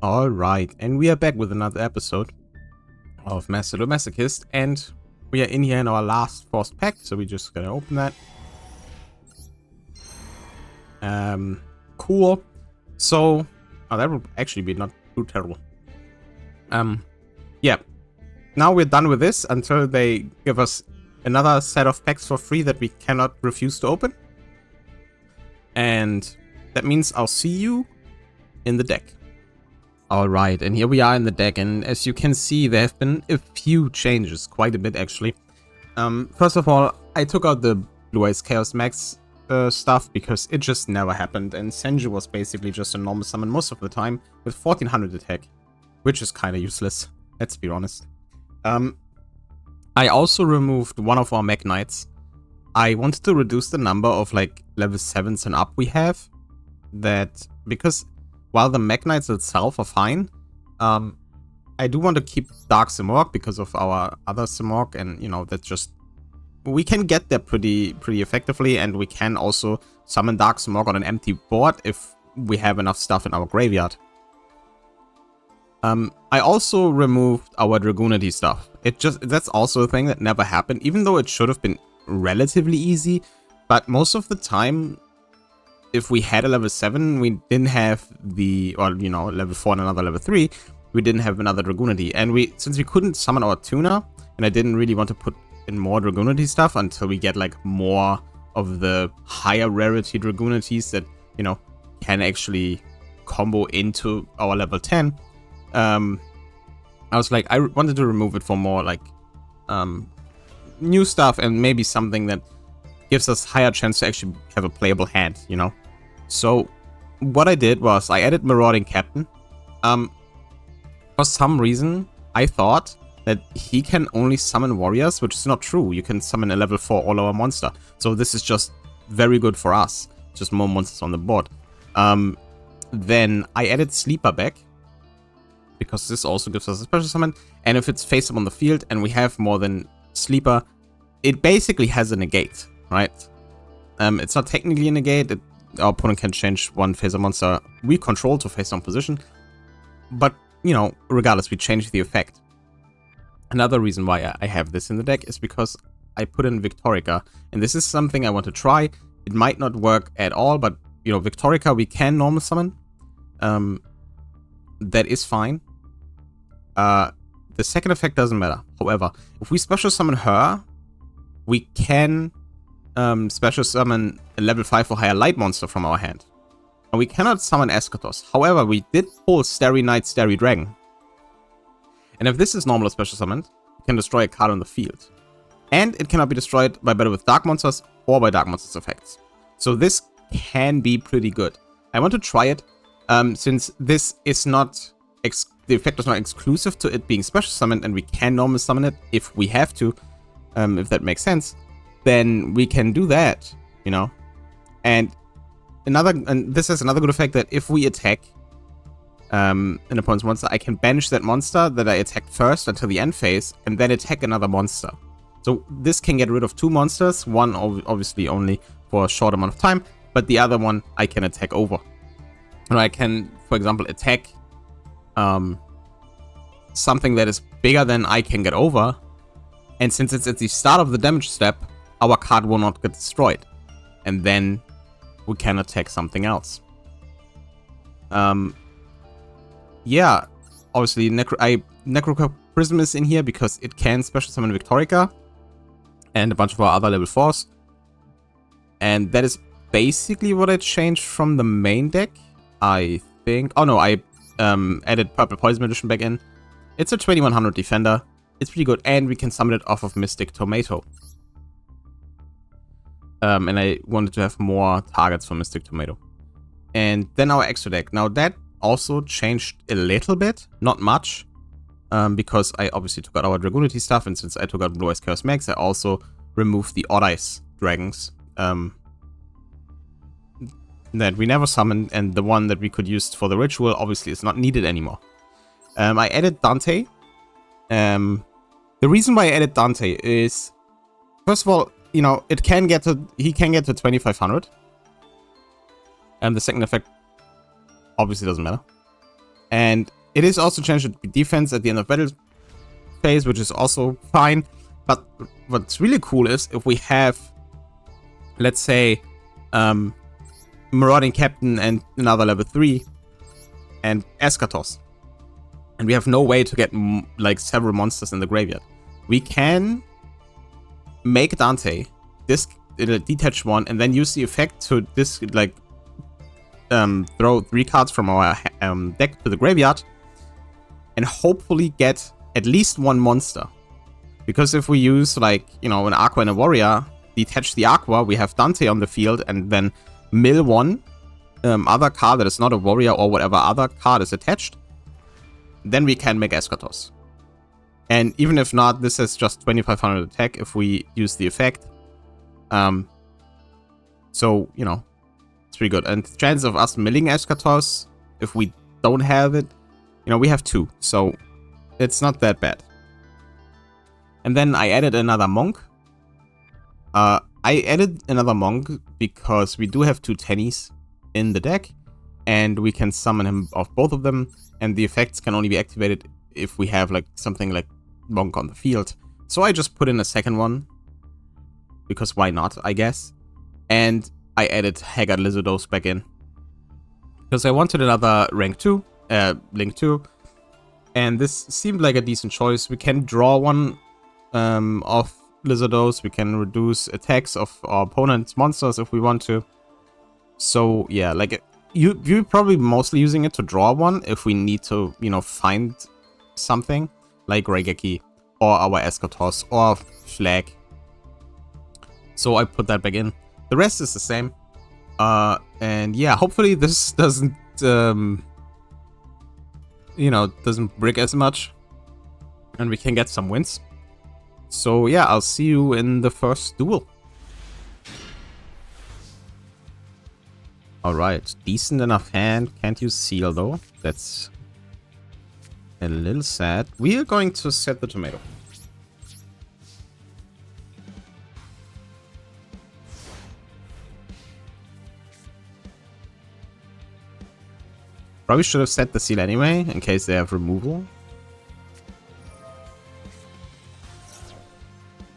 Alright, and we are back with another episode of Masochist, and we are in here in our last forced pack, so we're just gonna open that. Cool. So, that would actually be not too terrible. Yeah. Now we're done with this until they give us another set of packs for free that we cannot refuse to open. And that means I'll see you in the deck. Alright, and here we are in the deck, and as you can see, there have been a few changes, quite a bit actually. First of all, I took out the Blue Eyes Chaos Max stuff because it just never happened, and Senju was basically just a normal summon most of the time with 1400 attack, which is kind of useless, let's be honest. I also removed one of our Mech Knights. I wanted to reduce the number of like level 7s and up we have, because while the Mech Knights itself are fine, I do want to keep Dark Simorgh because of our other Simorgh, and you know, that's just, we can get there pretty effectively, and we can also summon Dark Simorgh on an empty board if we have enough stuff in our graveyard. I also removed our Dragoonity stuff. That's also a thing that never happened, even though it should have been relatively easy, but most of the time, if we had a level 7, we didn't have level 4 and another level 3, we didn't have another Dragoonity. And since we couldn't summon our Tuna, and I didn't really want to put in more Dragoonity stuff until we get like more of the higher rarity Dragoonities that, you know, can actually combo into our level 10, I was like, I wanted to remove it for more like new stuff and maybe something that gives us higher chance to actually have a playable hand, you know? So what I did was I added Marauding Captain. For some reason, I thought that he can only summon warriors, which is not true. You can summon a level 4 all-over monster. So this is just very good for us. Just more monsters on the board. Then I added Sleeper back, because this also gives us a special summon. And if it's face up on the field and we have more than Sleeper, it basically has a negate. Right? It's not technically a negate. Our opponent can change one face-up monster we control to face-down position. But, you know, regardless, we change the effect. Another reason why I have this in the deck is because I put in Victorica. And this is something I want to try. It might not work at all, but, you know, Victorica we can normal summon. That is fine. The second effect doesn't matter. However, if we special summon her, we can special summon a level 5 or higher light monster from our hand. And we cannot summon Eschatos. However, we did pull Starry Knight, Starry Dragon. And if this is normal or special summoned, it can destroy a card on the field. And it cannot be destroyed by battle with dark monsters or by dark monsters effects. So this can be pretty good. I want to try it, since this is not, the effect is not exclusive to it being special summoned, and we can normal summon it if we have to, if that makes sense. Then we can do that, you know. And this has another good effect, that if we attack an opponent's monster, I can banish that monster that I attacked first until the end phase, and then attack another monster. So this can get rid of 2 monsters, one obviously only for a short amount of time, but the other one I can attack over. And I can, for example, attack something that is bigger than I can get over, and since it's at the start of the damage step, our card will not get destroyed. And then we can attack something else. Yeah, obviously Necro Prism is in here because it can special summon Victorica and a bunch of our other level 4s. And that is basically what I changed from the main deck, I think. Oh no, I added Purple Poison Magician back in. It's a 2100 defender. It's pretty good, and we can summon it off of Mystic Tomato. And I wanted to have more targets for Mystic Tomato. And then our extra deck. Now that also changed a little bit, not much, because I obviously took out our Dragoonity stuff, and since I took out Blue Eyes Chaos Max, I also removed the Odd Eyes Dragons that we never summoned, and the one that we could use for the ritual obviously is not needed anymore. I added Dante. The reason why I added Dante is, first of all, you know, he can get to 2500. And the second effect obviously doesn't matter. And it is also changed to defense at the end of battle phase, which is also fine. But what's really cool is if we have, let's say, Marauding Captain and another level 3 and Eschatos, and we have no way to get like several monsters in the graveyard, we can make Dante this detach one and then use the effect to this like throw 3 cards from our deck to the graveyard and hopefully get at least 1 monster. Because if we use like, you know, an Aqua and a Warrior, detach the Aqua, we have Dante on the field, and then mill 1 other card that is not a Warrior or whatever other card is attached, then we can make Eschatos. And even if not, this is just 2500 attack if we use the effect. So, you know, it's pretty good. And the chance of us milling Eschatos, if we don't have it, you know, we have 2. So it's not that bad. And then I added another Monk. I added another Monk because we do have 2 Tennies in the deck, and we can summon him off both of them, and the effects can only be activated if we have like something like Monk on the field. So I just put in a second one, because why not, I guess. And I added Haggard Lizardos back in, because I wanted another rank 2, Link 2, and this seemed like a decent choice. We can draw one of Lizardos, we can reduce attacks of our opponent's monsters if we want to. So yeah, like you're probably mostly using it to draw one if we need to, you know, find something like Raigeki or our Eschatos or Flag. So I put that back in. The rest is the same. And yeah, hopefully this doesn't, you know, doesn't brick as much, and we can get some wins. So yeah, I'll see you in the first duel. Alright, decent enough hand. Can't use Seal though. That's a little sad. We are going to set the tomato. Probably should have set the seal anyway, in case they have removal.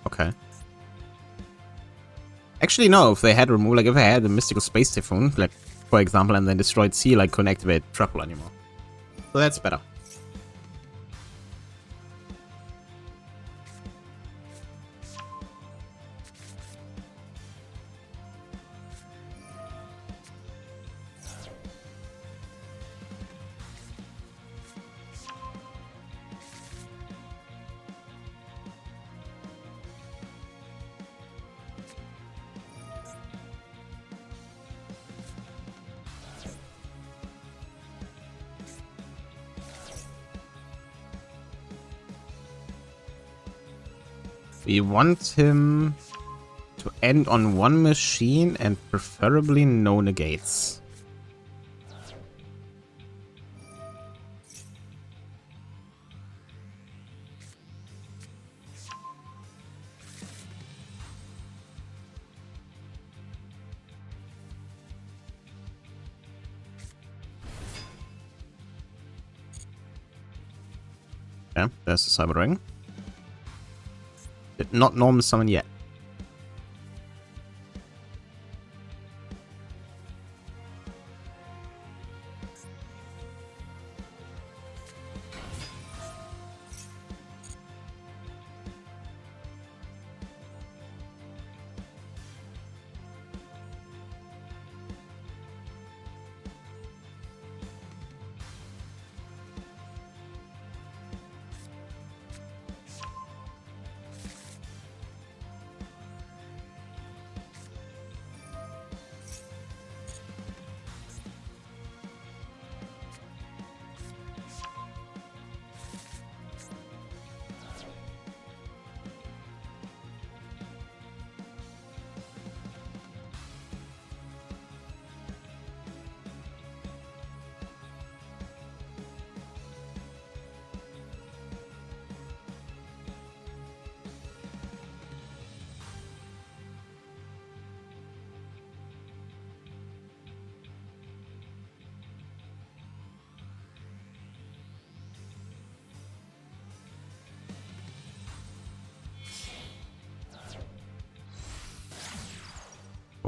Okay. Actually, no, if they had removal, like if I had the Mystical Space Typhoon, like, for example, and then destroyed seal, I couldn't activate Trample anymore. So that's better. We want him to end on 1 machine and preferably no negates. Yeah, there's the Cyber Ring. Did not normal summon yet.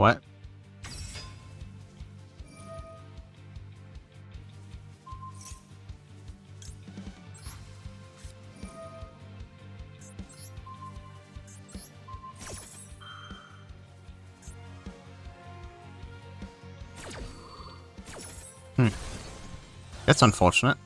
What? That's unfortunate.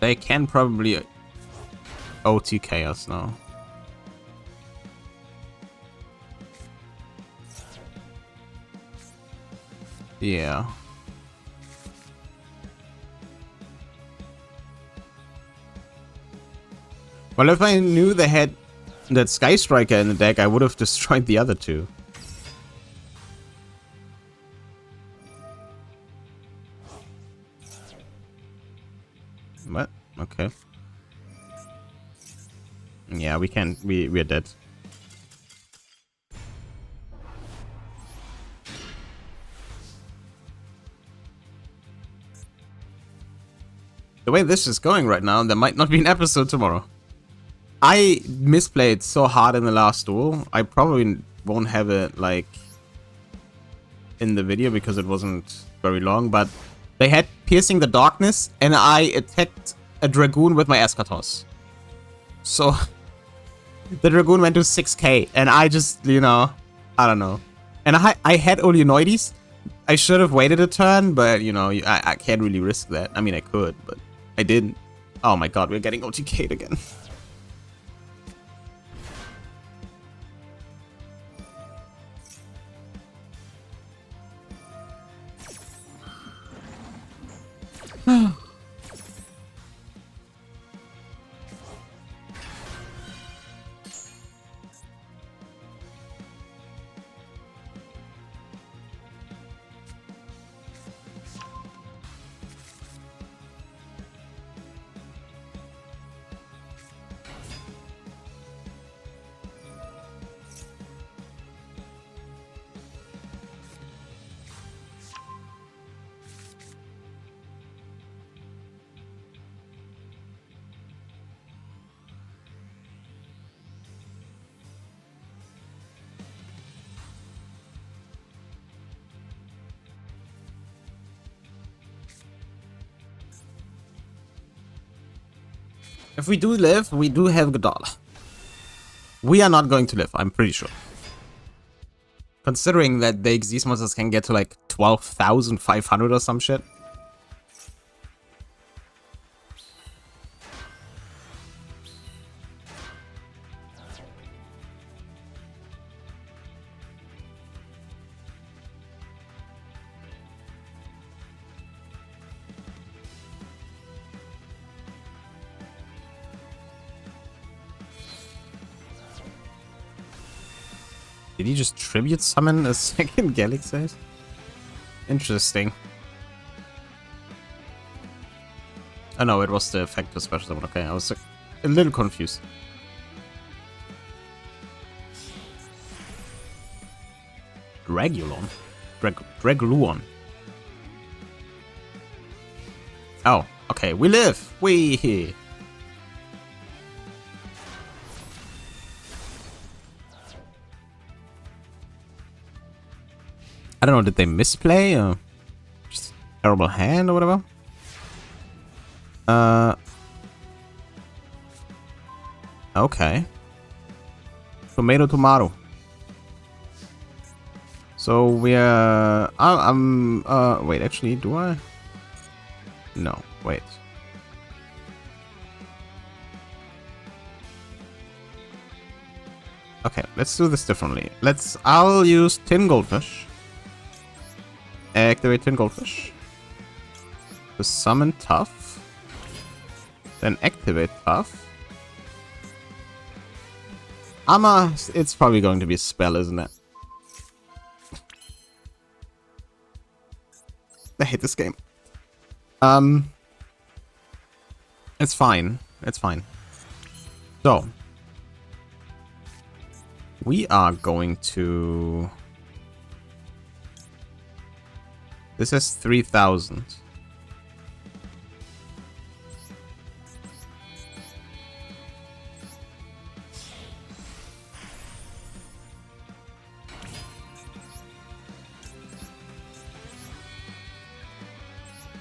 They can probably OTK us now. Yeah. Well, if I knew they had that Sky Striker in the deck, I would have destroyed the other two. What? Okay. Yeah, we can't. We're dead. The way this is going right now, there might not be an episode tomorrow. I misplayed so hard in the last duel. I probably won't have it, like, in the video because it wasn't very long, but they had Piercing the Darkness, and I attacked a Dragoon with my Eschatos. So, the Dragoon went to 6k, and I just, you know, I don't know. And I had Oleonoides. I should have waited a turn, but, you know, I can't really risk that. I mean, I could, but I didn't. Oh my god, we're getting OTK'd again. If we do live, we do have Godala. We are not going to live, I'm pretty sure. Considering that the Xyz monsters can get to like 12,500 or some shit. Did he just tribute summon a second Galaxy? Interesting. Oh no, it was the effective special summon. Okay, I was a little confused. Dragulon? Dragluon. Oh, okay, we live! We. I don't know, did they misplay or just terrible hand or whatever? Okay. Tomato. So we're wait, actually, do I? No, wait. Okay, let's do this differently. I'll use Tin Goldfish. Activate Tin Goldfish. To summon Tough. Then activate Tough. Armor, it's probably going to be a spell, isn't it? I hate this game. It's fine. It's fine. So, we are going to... This is 3,000.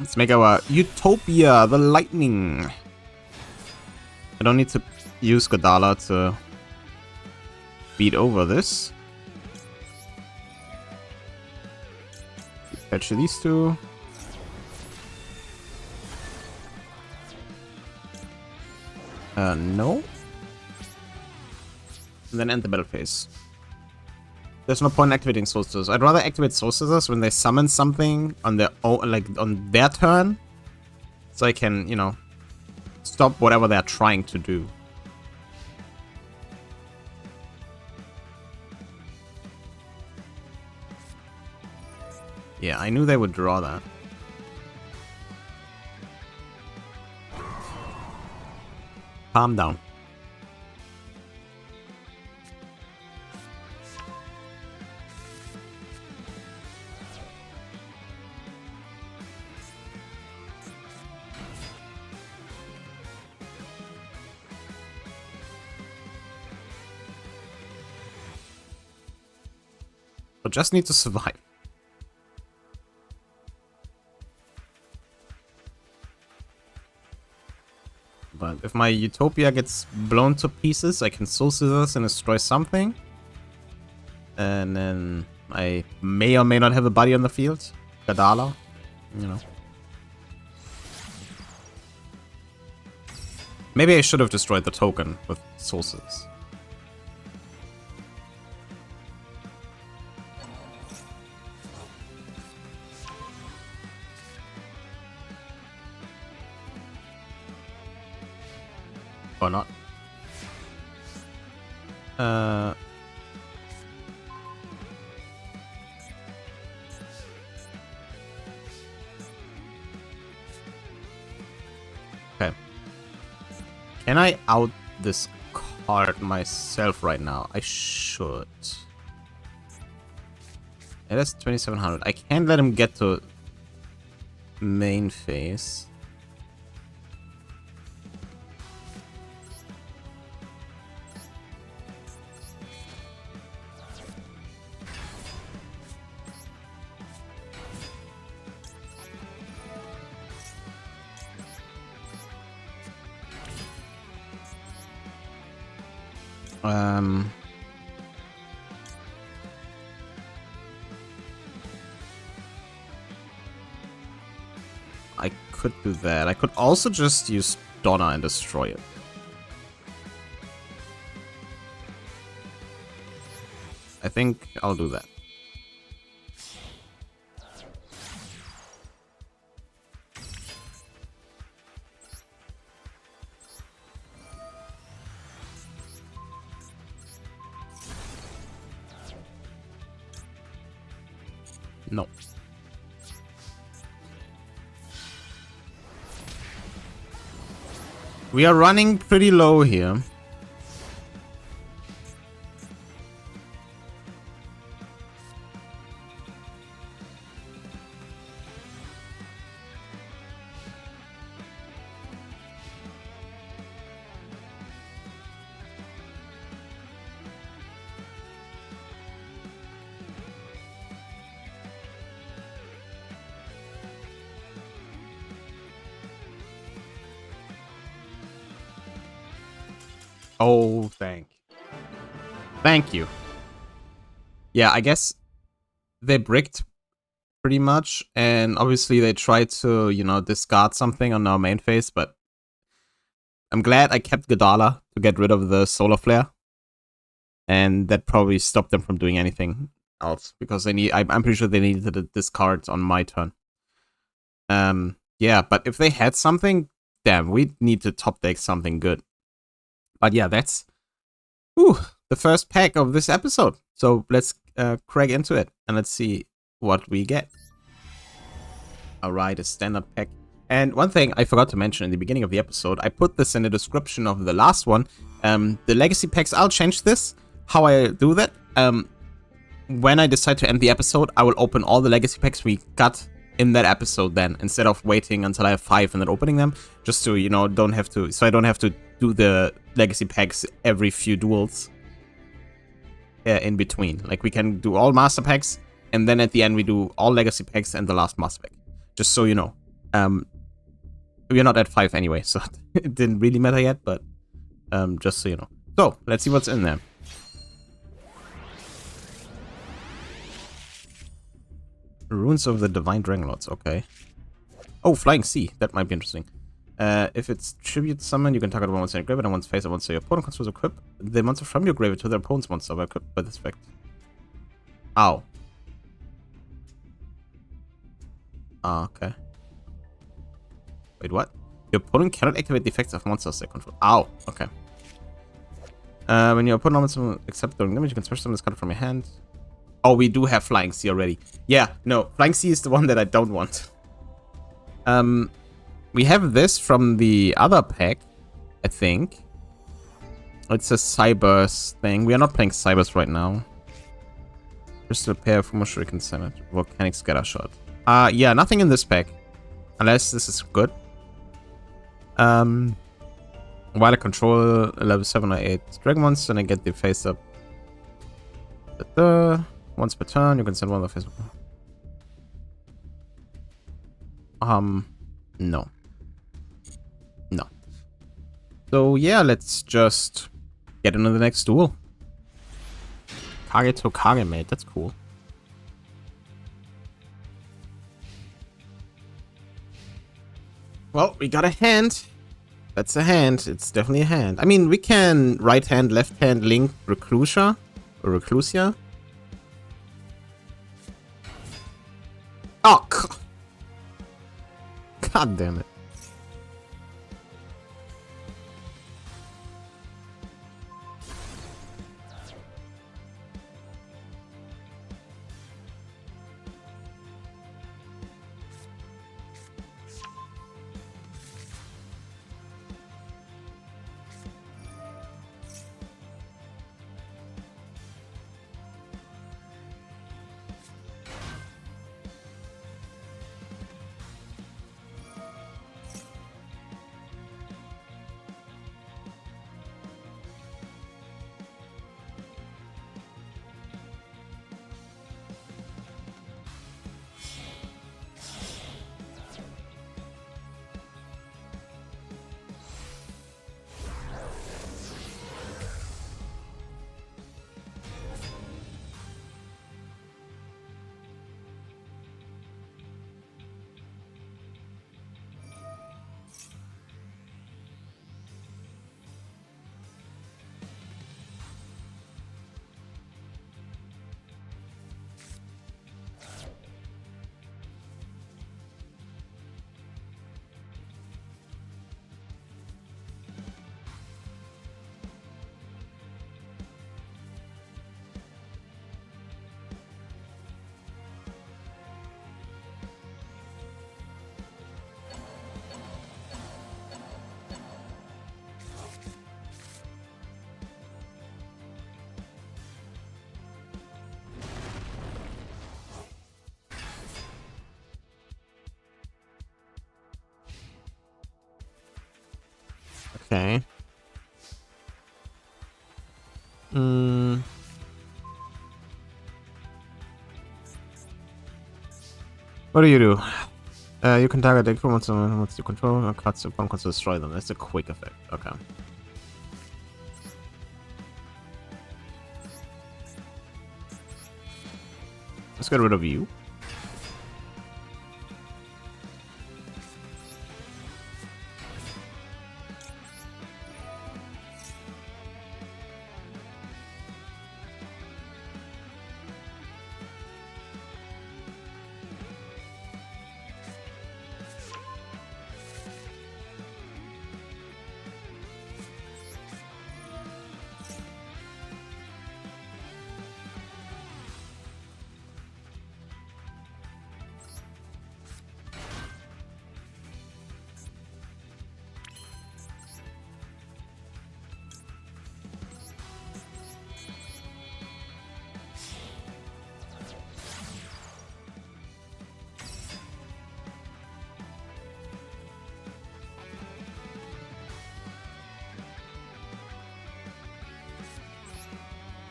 Let's make our Utopia, the lightning. I don't need to use Godala to beat over this. Fetch these two. No. And then end the battle phase. There's no point in activating Soul Scissors. I'd rather activate Soul Scissors when they summon something on their own, like on their turn, so I can, you know, stop whatever they're trying to do. Yeah, I knew they would draw that. Calm down. I just need to survive. But if my Utopia gets blown to pieces, I can Soul Scissors and destroy something. And then I may or may not have a body on the field. Gadala, you know. Maybe I should have destroyed the token with Soul Scissors. Or not. Okay. Can I out this card myself right now? I should. It has 2,700. I can't let him get to main phase. I could do that. I could also just use Donna and destroy it. I think I'll do that. No. We are running pretty low here. Oh, thank you. Yeah, I guess they bricked pretty much, and obviously they tried to, you know, discard something on our main phase, but I'm glad I kept Gadala to get rid of the Solar Flare, and that probably stopped them from doing anything else, because they need, I'm pretty sure they needed to discard on my turn. Yeah, but if they had something, damn, we need to top deck something good. But yeah, that's the first pack of this episode. So let's crack into it and let's see what we get. Alright, a standard pack. And one thing I forgot to mention in the beginning of the episode, I put this in the description of the last one. The legacy packs, I'll change this. How I do that, when I decide to end the episode, I will open all the legacy packs we got in that episode then, instead of waiting until I have 5 and then opening them, just to, you know, so I don't have to do the legacy packs every few duels in between. Like, we can do all master packs, and then at the end we do all legacy packs and the last master pack. Just so you know. We're not at 5 anyway, so it didn't really matter yet, but just so you know. So, let's see what's in there. Runes of the Divine Dragonlords, okay. Oh, Flying Sea, that might be interesting. If it's tribute summon, you can target one monster in your graveyard and once face a monster your opponent controls equip the monster from your graveyard to their opponent's monster by equipped by this effect. Ow. Ah, okay. Wait, what? Your opponent cannot activate the effects of monsters they control. Ow, okay. When your opponent accepts the damage, you can special summon this card from your hand. Oh, we do have Flying Sea already. Yeah, no, Flying Sea is the one that I don't want. We have this from the other pack, I think. It's a Cybers thing. We are not playing Cybers right now. Crystal Pair, Fumo Shuriken Summit, Volcanic Scattershot. Yeah, nothing in this pack. Unless this is good. While I control level 7 or 8 Dragon Monster, and I get the face up. Once per turn, you can send one of the face up. No. No. So yeah, let's just get into the next duel. Kage to Kage, mate. That's cool. Well, we got a hand. That's a hand. It's definitely a hand. I mean, we can right hand, left hand link Reclusia or Reclusia. Oh, God damn it. Okay. What do? You can target the equipment once you control or cuts upon to destroy them. That's a quick effect. Okay. Let's get rid of you.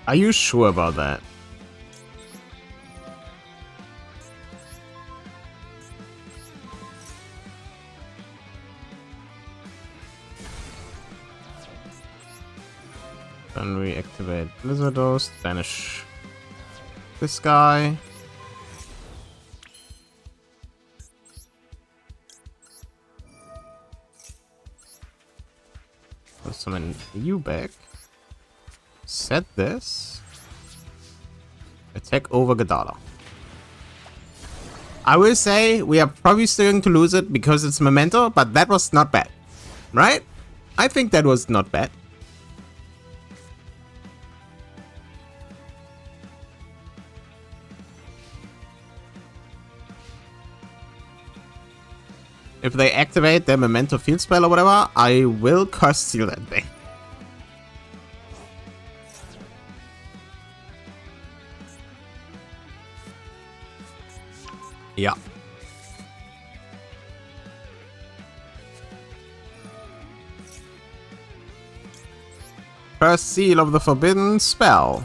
Are you sure about that? Then we activate Blizzardos, banish this guy. We'll summon you back. Set this. Attack over Gadala. I will say we are probably still going to lose it because it's Memento, but that was not bad. Right? I think that was not bad. If they activate their Memento field spell or whatever, I will curse seal that thing. Yeah. First seal of the forbidden spell.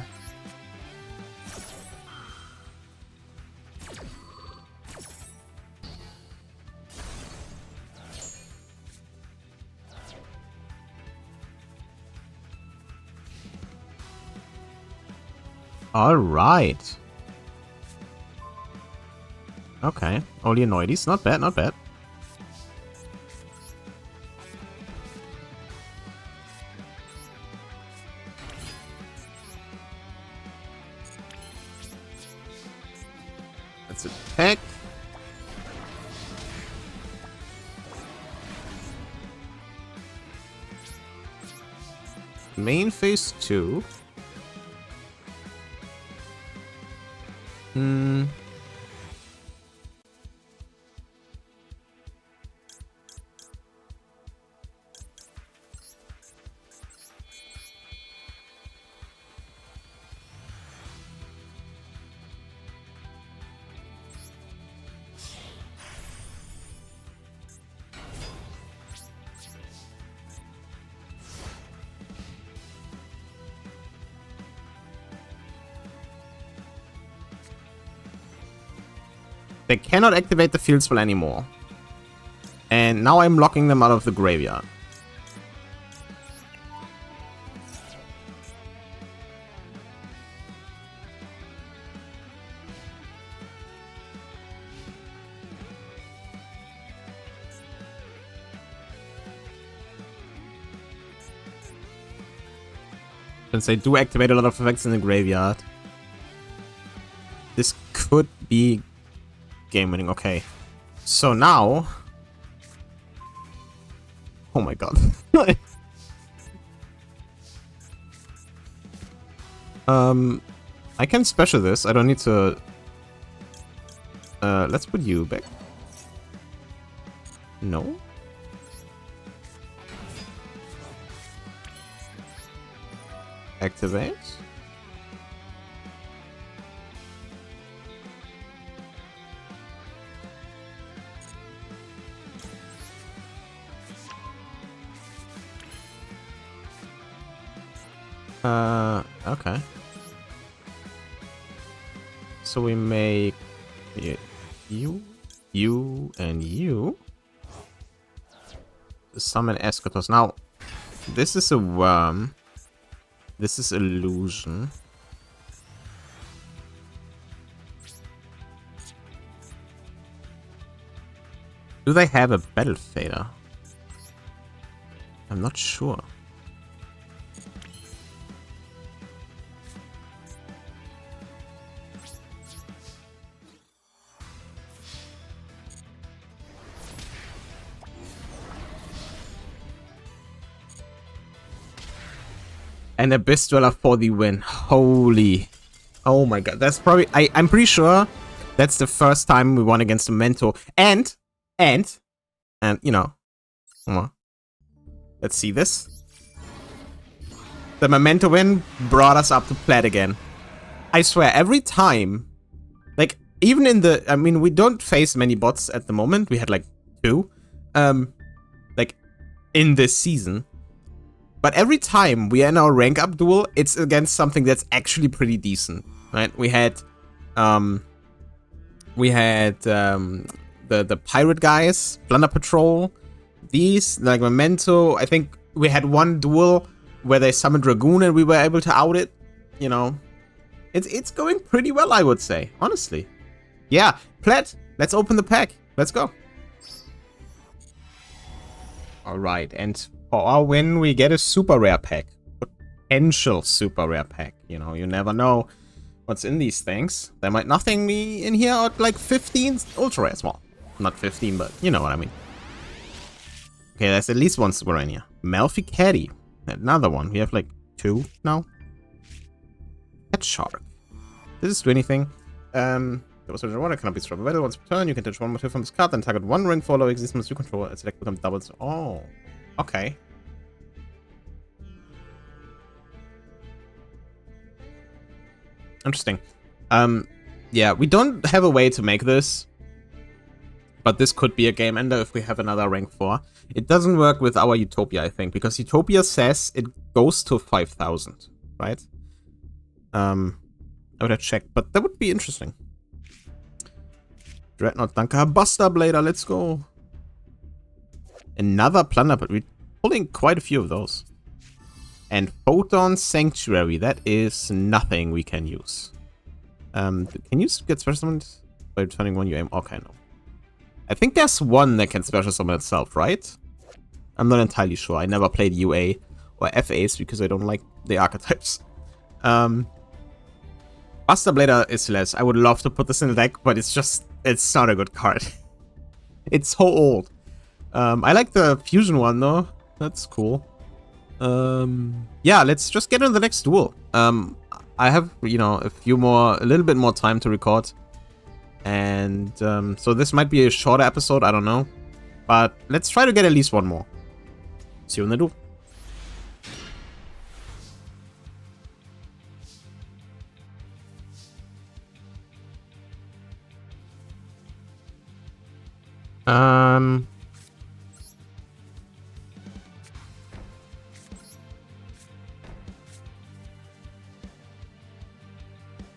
All right. Okay, only Anoides. Not bad, not bad. Let's attack. Main phase 2. They cannot activate the field spell anymore. And now I'm locking them out of the graveyard. Since they do activate a lot of effects in the graveyard, this could be game winning. Okay, so now, oh my god. I can special this. I don't need to. Let's put you back. No. Activate. Okay. So we make you, and you. Summon Eschatos. Now, this is a worm. This is illusion. Do they have a battle fader? I'm not sure. And Abyss Dweller for the win. Holy. Oh my god. That's probably... I'm pretty sure that's the first time we won against Memento. And, you know. Come on. Let's see this. The Memento win brought us up to Plat again. I swear, every time... Like, even in the... I mean, we don't face many bots at the moment. We had, like, 2. Like, in this season. But every time we are in our rank up duel, it's against something that's actually pretty decent, right? We had the pirate guys, Plunder Patrol, these, like Memento. I think we had one duel where they summoned Dragoon and we were able to out it. You know, it's going pretty well, I would say, honestly. Yeah, Plat, let's open the pack. Let's go. All right, and for our win, we get a super rare pack. Potential super rare pack. You know, you never know what's in these things. There might nothing be in here, or like 15 ultra rare. Well, not 15, but you know what I mean. Okay, there's at least one super rare in here. Malficati. Another one. We have like 2 now. Head Shark. Does this do anything? There was a water cannot be struck. Once per turn, you can touch one motif from this card, then target one ring follow existence you control and select become doubles. Oh, okay. Interesting. Yeah, we don't have a way to make this, but this could be a game ender if we have another rank 4. It doesn't work with our Utopia, I think, because Utopia says it goes to 5,000, right? I would have checked, but that would be interesting. Dreadnought Dunker, Buster Blader, let's go. Another Plunder, but we're pulling quite a few of those. And Photon Sanctuary, that is nothing we can use. Can you get special summoned by returning one you aim? Okay, no. I think there's one that can special summon itself, right? I'm not entirely sure. I never played UA or FAs because I don't like the archetypes. Buster Blader is less. I would love to put this in the deck, but it's not a good card. It's so old. I like the fusion one though. That's cool. Yeah, let's just get into the next duel. I have, you know, a little bit more time to record. And so this might be a shorter episode, I don't know. But let's try to get at least one more. See you in the duel.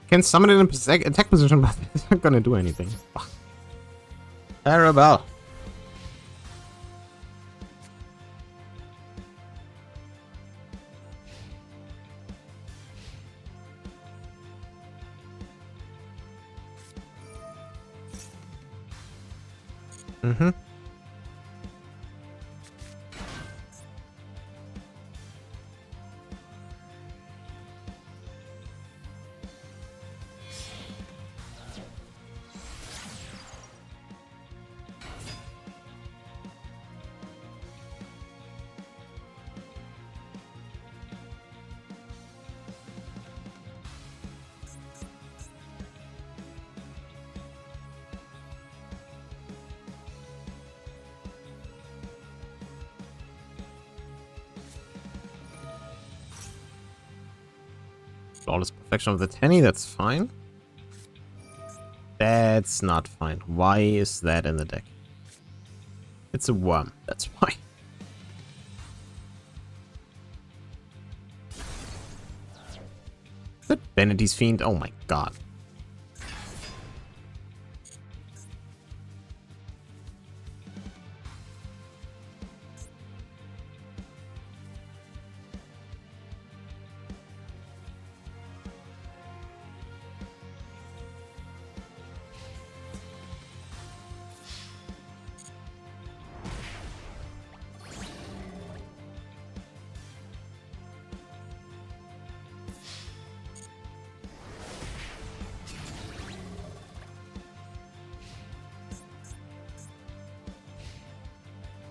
Can summon it in attack position, but it's not gonna do anything. Ugh. Terrible. Mm-hmm. Flawless perfection of the Tenny, that's fine. That's not fine. Why is that in the deck? It's a worm, that's why. The Vanity's Fiend, oh my god.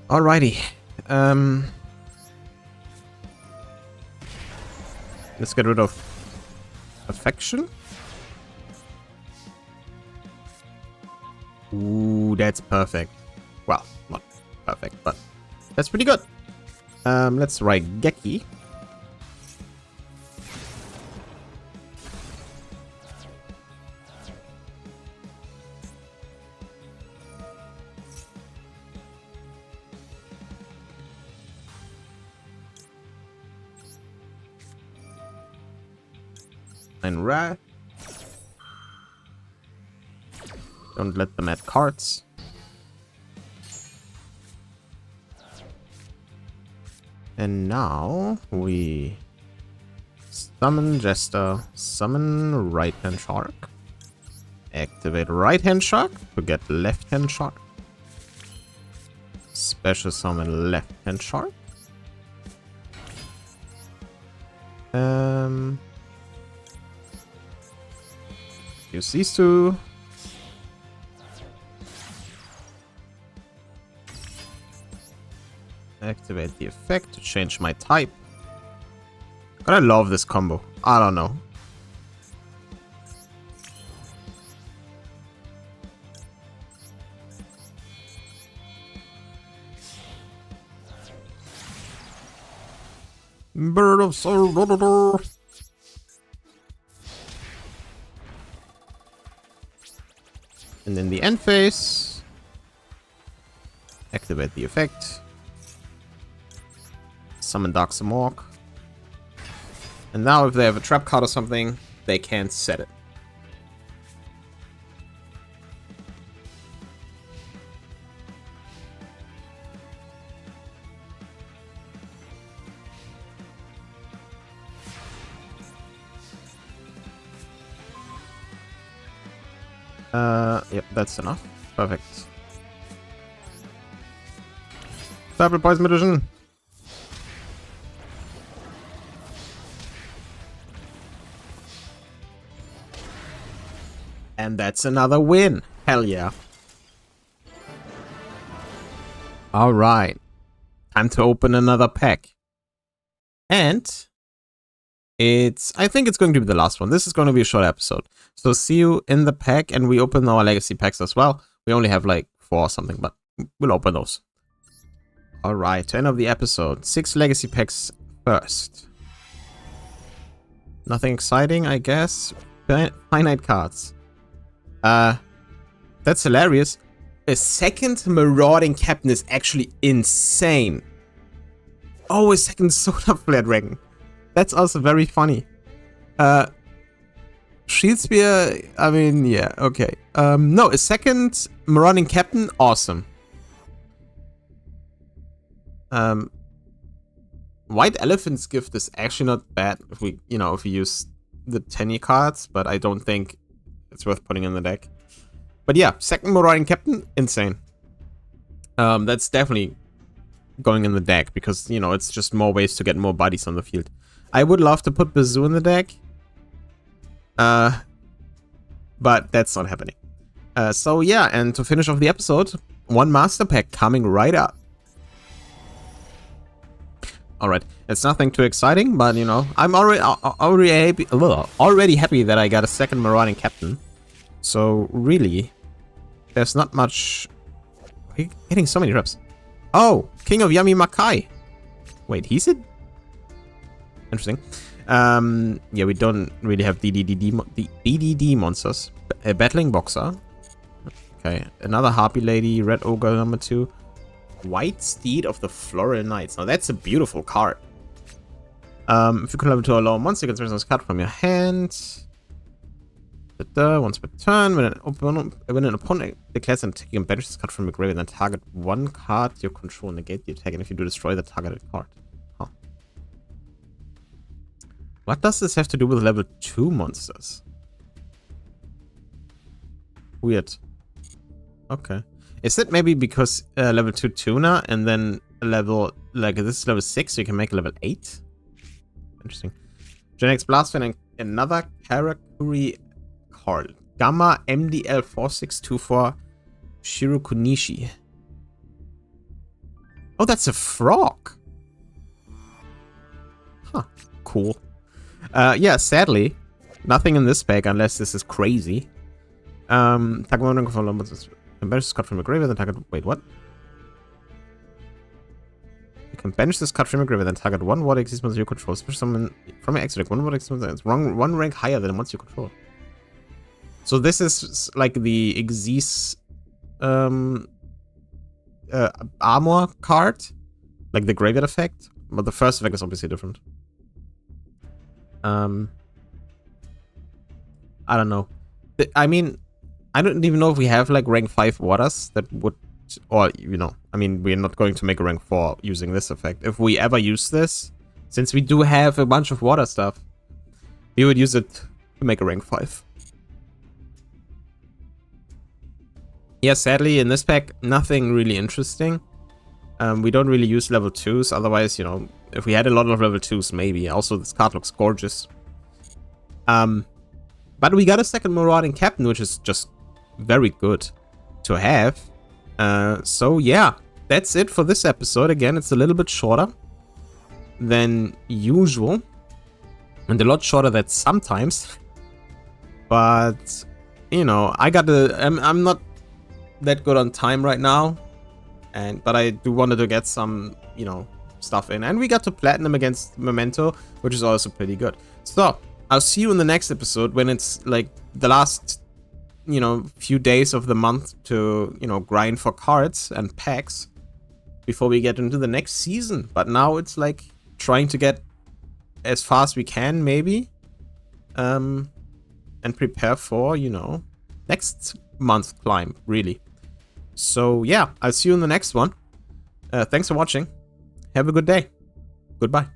Alrighty. Let's get rid of affection. Ooh, that's perfect. Well, not perfect, but that's pretty good. Let's write Geki. 9 rare. Don't let them add cards. And now we summon Jester, summon right hand shark, activate right hand shark to get left hand shark, special summon left hand shark. Use these two. Activate the effect to change my type. I love this combo. I don't know. Bird of Soul. And in the end phase, activate the effect. Summon Dark Samorg. And now if they have a trap card or something, they can't set it. Yep, that's enough. Perfect. Double Poison Magician. And that's another win. Hell yeah. Alright. Time to open another pack. And I think it's going to be the last one. This is going to be a short episode. So see you in the pack, and we open our legacy packs as well. We only have like 4 or something, but we'll open those. Alright, to end of the episode. 6 legacy packs first. Nothing exciting, I guess. Finite cards. That's hilarious. A second Marauding Captain is actually insane. Oh, a second Solar Flare Dragon. That's also very funny. Shield Spear, I mean, yeah, okay. No, a second Marauding Captain, awesome. White Elephant's Gift is actually not bad if we, if we use the 10 cards, but I don't think it's worth putting in the deck. But yeah, second Marauding Captain, insane. That's definitely going in the deck because, it's just more ways to get more bodies on the field. I would love to put Bazoo in the deck. But that's not happening. So yeah, and to finish off the episode, 1 master pack coming right up. Alright, it's nothing too exciting, but I'm already happy that I got a second Marauding Captain. So really, there's not much. We're getting so many reps. Oh, King of Yami Makai. Wait, he's it? Interesting. Yeah, we don't really have DDD monsters. A Battling Boxer. Okay, another Harpy Lady, Red Ogre number 2. White Steed of the Floral Knights. Now that's a beautiful card. If you can level to a lower monster, you can transfer this card from your hand. Once per turn, when an opponent declares an attack, you can banish this card from your graveyard and target 1 card you control, negate the attack, and if you do, destroy the targeted card. Huh. What does this have to do with level 2 monsters? Weird. Okay. Is it maybe because level 2 Tuna and then level, like this is level 6, so you can make level 8? Interesting. Gen X Blastfan and another Karakuri card. Gamma MDL 4624 Shirokunishi. Oh, that's a frog. Huh. Cool. Yeah, sadly, nothing in this pack unless this is crazy. You can banish this card from your graveyard, then target. Wait, what? You can banish this card from your graveyard, then target 1 water exists monster you control. Special summon from your extra deck 1 water exists monster. It's one rank higher than the monster you control. So this is like the Xyz armor card, like the graveyard effect, but the first effect is obviously different. I don't know. I mean, I don't even know if we have like rank 5 waters that would, or, you know, I mean, we're not going to make a rank 4 using this effect. If we ever use this, since we do have a bunch of water stuff, we would use it to make a rank 5. Yeah, sadly, in this pack, nothing really interesting. We don't really use level 2s, otherwise, you know, if we had a lot of level 2s, maybe. Also, this card looks gorgeous. But we got a second Marauding Captain, which is just very good to have. So yeah, that's it for this episode. Again, it's a little bit shorter than usual. And a lot shorter than sometimes. But, you know, I'm not that good on time right now. But I do wanted to get some, you know, stuff in. And we got to Platinum against Memento, which is also pretty good. So, I'll see you in the next episode when it's like the last, you know, few days of the month to, you know, grind for cards and packs before we get into the next season. But now it's like trying to get as far as we can, maybe, and prepare for, you know, next month's climb, really. So yeah, I'll see you in the next one. Thanks for watching. Have a good day. Goodbye.